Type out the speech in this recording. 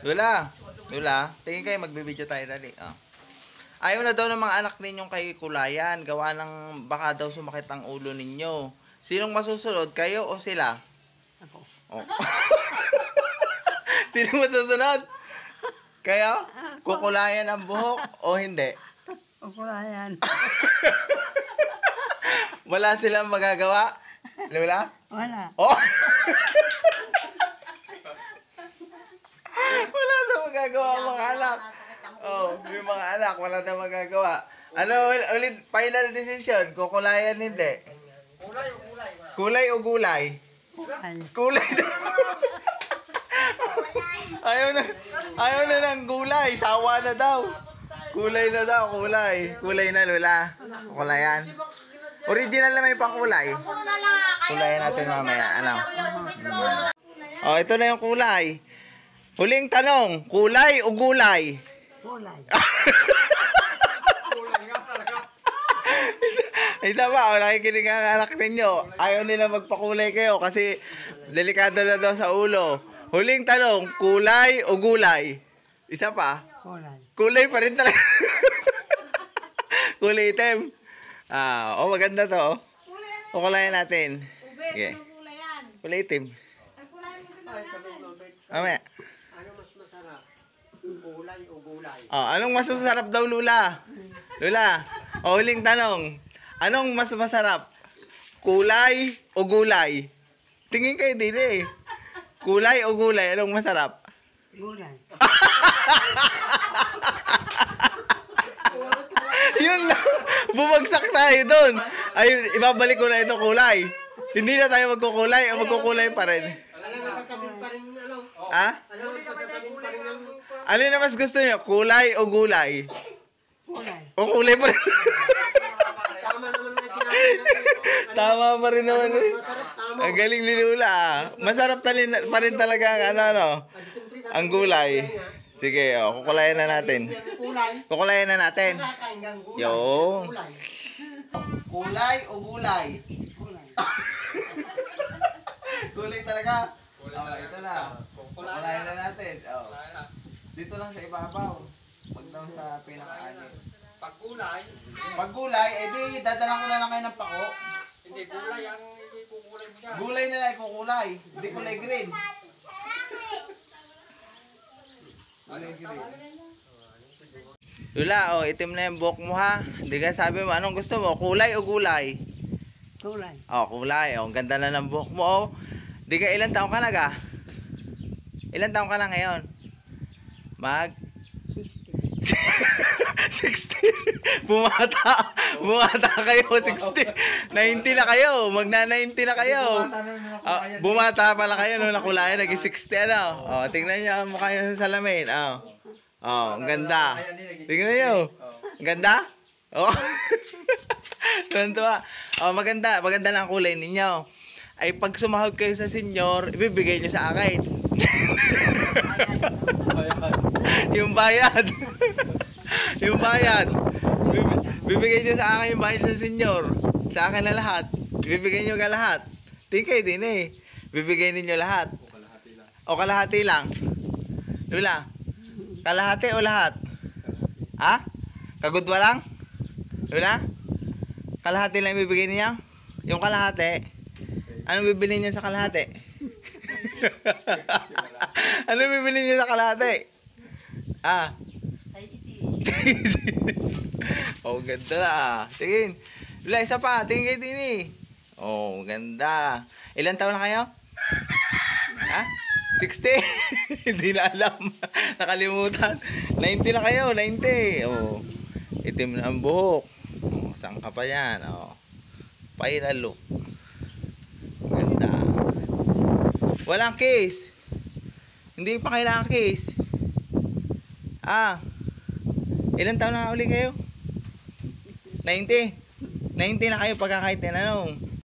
Lula, Lula, tingin kayo, magbibideo tayo dali. Oh. Ayaw na daw ng mga anak ninyong kay kulayan. Gawa ng baka daw sumakit ang ulo ninyo. Sinong masusunod? Kayo o sila? Ako. Oh. Sinong masusunod? Kayo? Kukulayan ang buhok o hindi? Kukulayan. Wala silang magagawa? Lula? Wala. Oh! Wala na magagawa ang mga anak. Oh, yung mga anak, wala na magagawa. Ano ulit, final decision? Kukulayan hindi? Kulay o gulay? Kulay o gulay? Kulay. Kulay. Ayaw na ng gulay. Sawa na daw. Kulay na daw, kulay. Kulay na, Lula. Kulayan. Original na may pangkulay. Kulayan natin mamaya. Ano? Oh, ito na yung kulay. Huling tanong, kulay o gulay? Kulay. Kulay nga talaga. Isa pa, nakikinig ang anak ninyo. Ayaw nila magpakulay kayo kasi delikado na daw sa ulo. Huling tanong, kulay o gulay? Isa pa. Kulay. Kulay pa rin talaga. Kulay itim. Ah, oh, maganda to. Oh. Kukulayan natin. Sige. Kulay itim. Ay, sabihin mo, Bet, Mamaya. ano mas masarap? Kulay o gulay? Oh, anong mas masarap daw, Lula? Lula, oh, huling tanong. Anong mas masarap? Kulay o gulay? Tingin kayo din eh. Kulay o gulay? Anong masarap? Kulay. Yun lang. Bumagsak tayo doon. Ay, ibabalik ko na ito kulay. Hindi na tayo magkukulay o magkukulay pa rin. Ano nga sasabihin pa rin, ano? Ha? Ano nga sasabihin pa rin ng... Ano na mas gusto niyo? Kulay o gulay? Kulay. O kulay pa rin. Tama naman na sinabi natin. Tama pa rin naman eh. Masarap, tama. Ang galing ni Lula ah. Masarap pa rin talaga ang ano. Ang gulay. Sige, oh, kukulayan na natin. Kulay. Kukulayan na natin. Kakain kang gulay. Yo. Kulay. Kulay o gulay? Kulay. Kulay talaga. Oh, ito na. Kukulayan na natin. Oh. Dito lang sa ibabaw. Huwag daw sa pinaka-anin. Pag kulay, Pag gulay, edi dadala ko na lang kayo ng pako. hindi gulay ang hindi kukulay mo niya. Gulay na lang kukulay. Hindi kulay green. Kulay green. Lula, oh, itim na yung buhok mo ha. Hindi ka sabi mo, anong gusto mo? Kulay o gulay? Kulay. Oh, kulay. Oh, ang ganda na ng buhok mo. Oh. Di ka, ilan taong ka na ga? Ilan taong ka na ngayon? Mag? 60. Bumata kayo. 60. 90 na kayo. Magna-90 na kayo. Bumata pala kayo nung nakulayan. Naging 60 ano. Oh, tingnan niyo ang mukha niyo sa salamin. Oh. Oh, ang ganda. Tingnan niyo. Ang ganda? Oh. Tuntua. Oh, maganda. Maganda na ang kulay ninyo. Ay pag sumahod kayo sa senior, ibibigay niyo sa akin. Yung bayad. Yung bayad. Bibigay niyo sa akin yung bayad sa senior. Sa akin na lahat. Bibigay niyo ka lahat. Tingkay din eh. Bibigay ninyo lahat. O kalahati lang. Lula. Kalahati o lahat? Ha? Kagudwa lang? Lula? Kalahati lang ibibigay niyo? Yung kalahati. Ano bibili niyo sa kalahati? Ano bibili niyo sa kalahati? Ah. Oh, ganda na. Tingin. Wala, isa pa. Tingin kayo din eh. Oh, ganda. Ilan taon na kayo? Ha? 60? Hindi na alam. Nakalimutan. 90 na kayo. 90. Oh. Itim na ang buhok. Oh, saan ka pa yan? Oh. Final look. Ganda. Walang case. Hindi pa kailangan case. Ah. Ilan taon na uli kayo? 90. 90 na kayo pagka kahit tinanong.